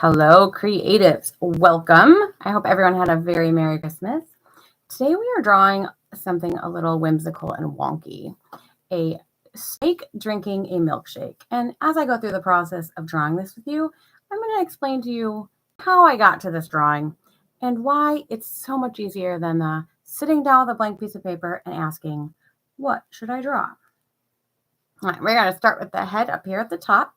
Hello, creatives. Welcome. I hope everyone had a very Merry Christmas. Today we are drawing something a little whimsical and wonky, a snake drinking a milkshake. And as I go through the process of drawing this with you, I'm going to explain to you how I got to this drawing and why it's so much easier than sitting down with a blank piece of paper and asking, what should I draw? All right, we're going to start with the head up here at the top.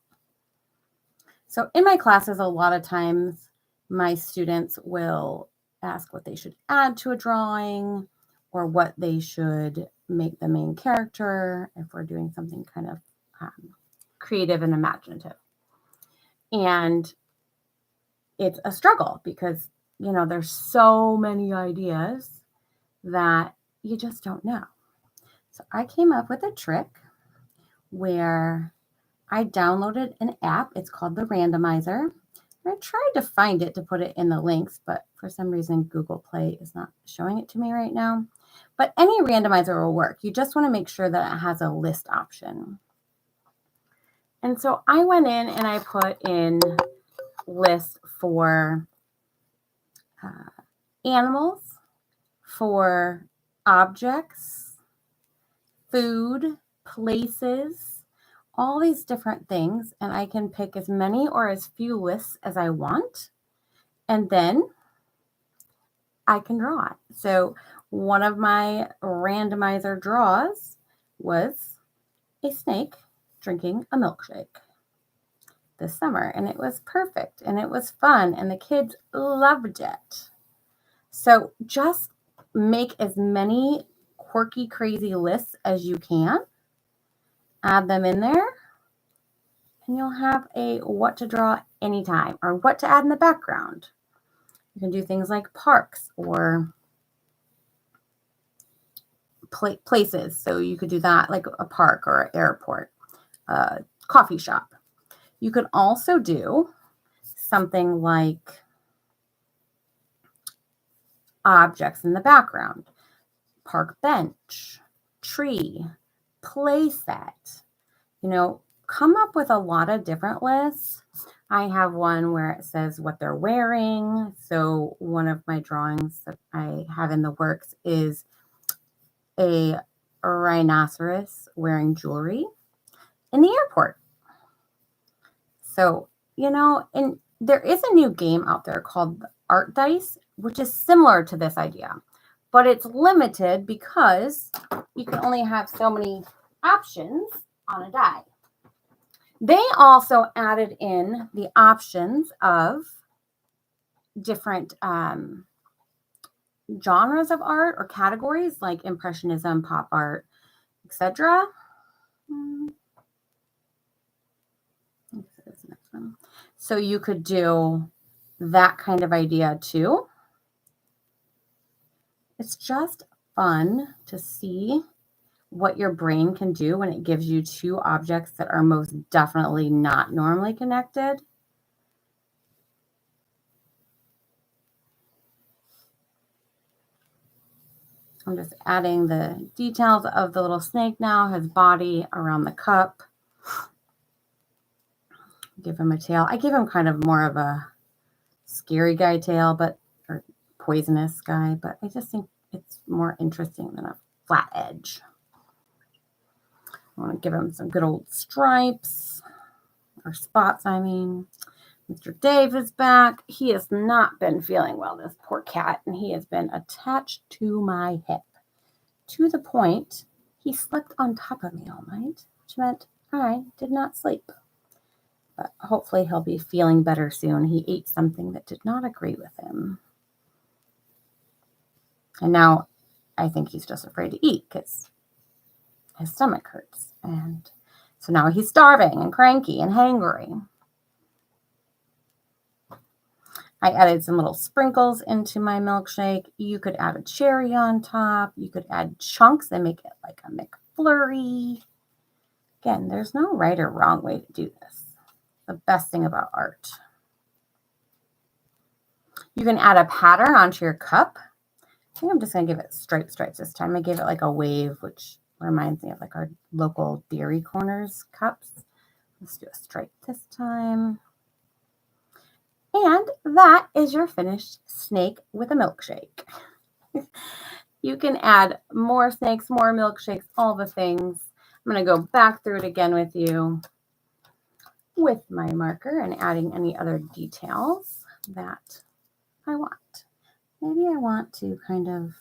So in my classes, a lot of times my students will ask what they should add to a drawing or what they should make the main character if we're doing something kind of creative and imaginative. And it's a struggle because, there's so many ideas that you just don't know. So I came up with a trick where I downloaded an app. It's called the Randomizer. I tried to find it to put it in the links, but for some reason, Google Play is not showing it to me right now. But any randomizer will work. You just want to make sure that it has a list option. And so I went in and I put in lists for animals, for objects, food, places, all these different things, and I can pick as many or as few lists as I want, and then I can draw it. So one of my randomizer draws was a snake drinking a milkshake this summer, and it was perfect, and it was fun, and the kids loved it. So just make as many quirky, crazy lists as you can, add them in there, and you'll have a what to draw anytime or what to add in the background. You can do things like parks or places. So you could do that like a park or an airport, a coffee shop. You could also do something like objects in the background, park bench, tree, play set. Come up with a lot of different lists. I have one where it says what they're wearing. So one of my drawings that I have in the works is a rhinoceros wearing jewelry in the airport. So, and there is a new game out there called Art Dice, which is similar to this idea, but it's limited because you can only have so many options on a die. They also added in the options of different genres of art or categories like impressionism, pop art, etc. So you could do that kind of idea too. It's just fun to see what your brain can do when it gives you two objects that are most definitely not normally connected. I'm just adding the details of the little snake now, his body around the cup. Give him a tail. I give him kind of more of a scary guy tail, or poisonous guy, but I just think it's more interesting than a flat edge. I want to give him some good old stripes or spots, I mean. Mr. Dave is back. He has not been feeling well, this poor cat, and he has been attached to my hip to the point he slept on top of me all night, which meant I did not sleep. But hopefully he'll be feeling better soon. He ate something that did not agree with him. And now I think he's just afraid to eat because his stomach hurts. And so now he's starving and cranky and hangry. I added some little sprinkles into my milkshake. You could add a cherry on top. You could add chunks and make it like a McFlurry. Again, there's no right or wrong way to do this. The best thing about art. You can add a pattern onto your cup. I think I'm just going to give it stripes this time. I gave it like a wave, which reminds me of like our local Dairy Corners cups. Let's do a stripe this time. And that is your finished snake with a milkshake. You can add more snakes, more milkshakes, all the things. I'm going to go back through it again with you with my marker and adding any other details that I want. Maybe I want to kind of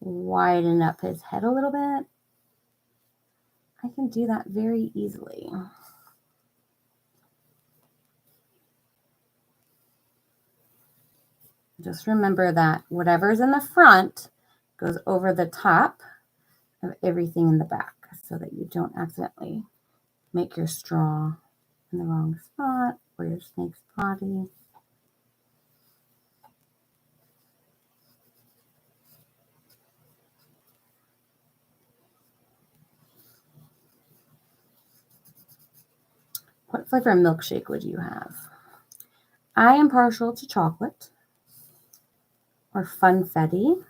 widen up his head a little bit. I can do that very easily. Just remember that whatever's in the front goes over the top of everything in the back so that you don't accidentally make your straw in the wrong spot or your snake's body. What flavor of milkshake would you have? I am partial to chocolate or funfetti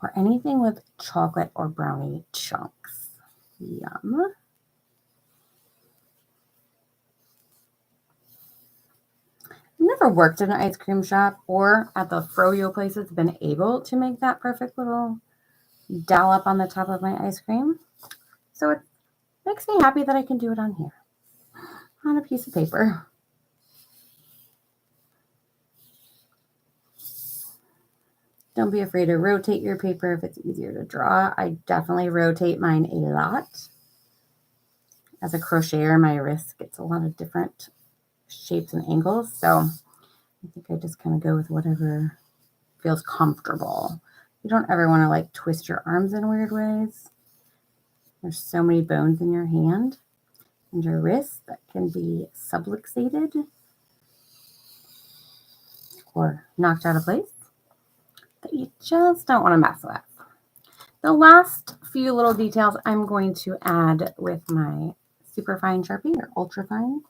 or anything with chocolate or brownie chunks. Yum. I've never worked in an ice cream shop or at the froyo places been able to make that perfect little dollop on the top of my ice cream. So it makes me happy that I can do it on here, on a piece of paper. Don't be afraid to rotate your paper if it's easier to draw. I definitely rotate mine a lot. As a crocheter, my wrist gets a lot of different shapes and angles. So I think I just kind of go with whatever feels comfortable. You don't ever want to like twist your arms in weird ways. There's so many bones in your hand and your wrist that can be subluxated or knocked out of place that you just don't want to mess with. The last few little details I'm going to add with my super fine Sharpie or ultra fine.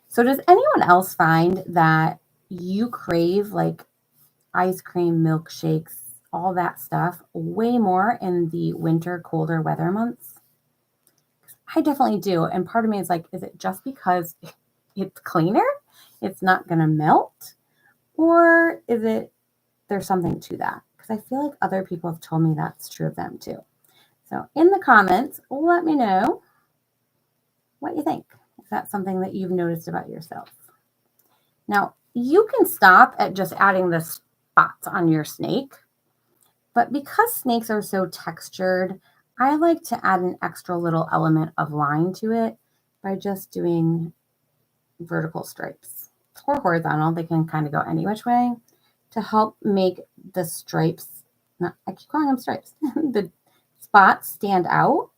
So does anyone else find that you crave like ice cream, milkshakes, all that stuff way more in the winter, colder weather months? I definitely do. And part of me is like, is it just because it's cleaner? It's not going to melt? Or is it there's something to that? Because I feel like other people have told me that's true of them too. So in the comments, let me know what you think. If that's something that you've noticed about yourself. Now, you can stop at just adding the spots on your snake, but because snakes are so textured, I like to add an extra little element of line to it by just doing vertical stripes or horizontal. They can kind of go any which way to help make the stripes, I keep calling them stripes, the spots stand out.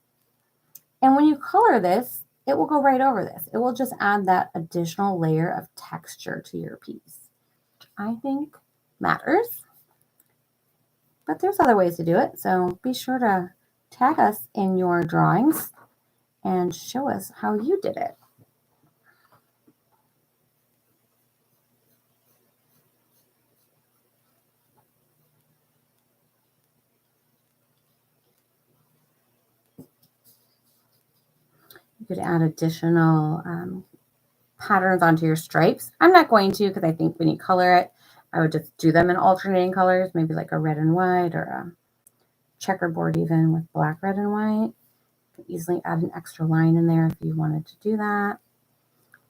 And when you color this, it will go right over this. It will just add that additional layer of texture to your piece, which I think matters. But there's other ways to do it. So be sure to tag us in your drawings and show us how you did it. You could add additional patterns onto your stripes. I'm not going to because I think when you color it, I would just do them in alternating colors, maybe like a red and white or a checkerboard even with black, red, and white. You could easily add an extra line in there if you wanted to do that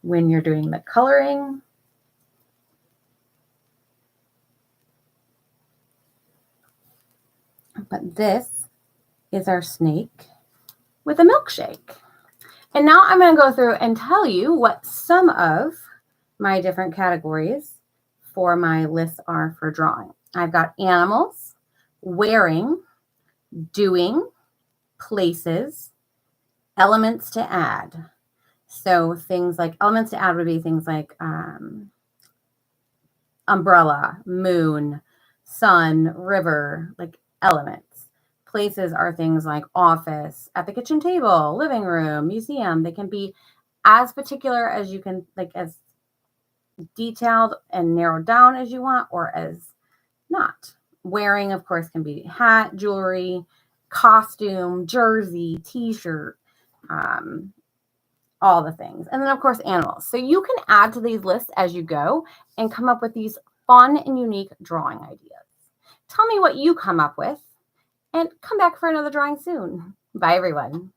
when you're doing the coloring. But this is our snake with a milkshake. And now I'm going to go through and tell you what some of my different categories for my lists are for drawing. I've got animals, wearing, doing, places, elements to add. So things like elements to add would be things like umbrella, moon, sun, river, like elements. Places are things like office, at the kitchen table, living room, museum. They can be as particular as you can, like as detailed and narrowed down as you want, or as not. Wearing, of course, can be hat, jewelry, costume, jersey, t-shirt, all the things. And then, of course, animals. So you can add to these lists as you go and come up with these fun and unique drawing ideas. Tell me what you come up with and come back for another drawing soon. Bye, everyone.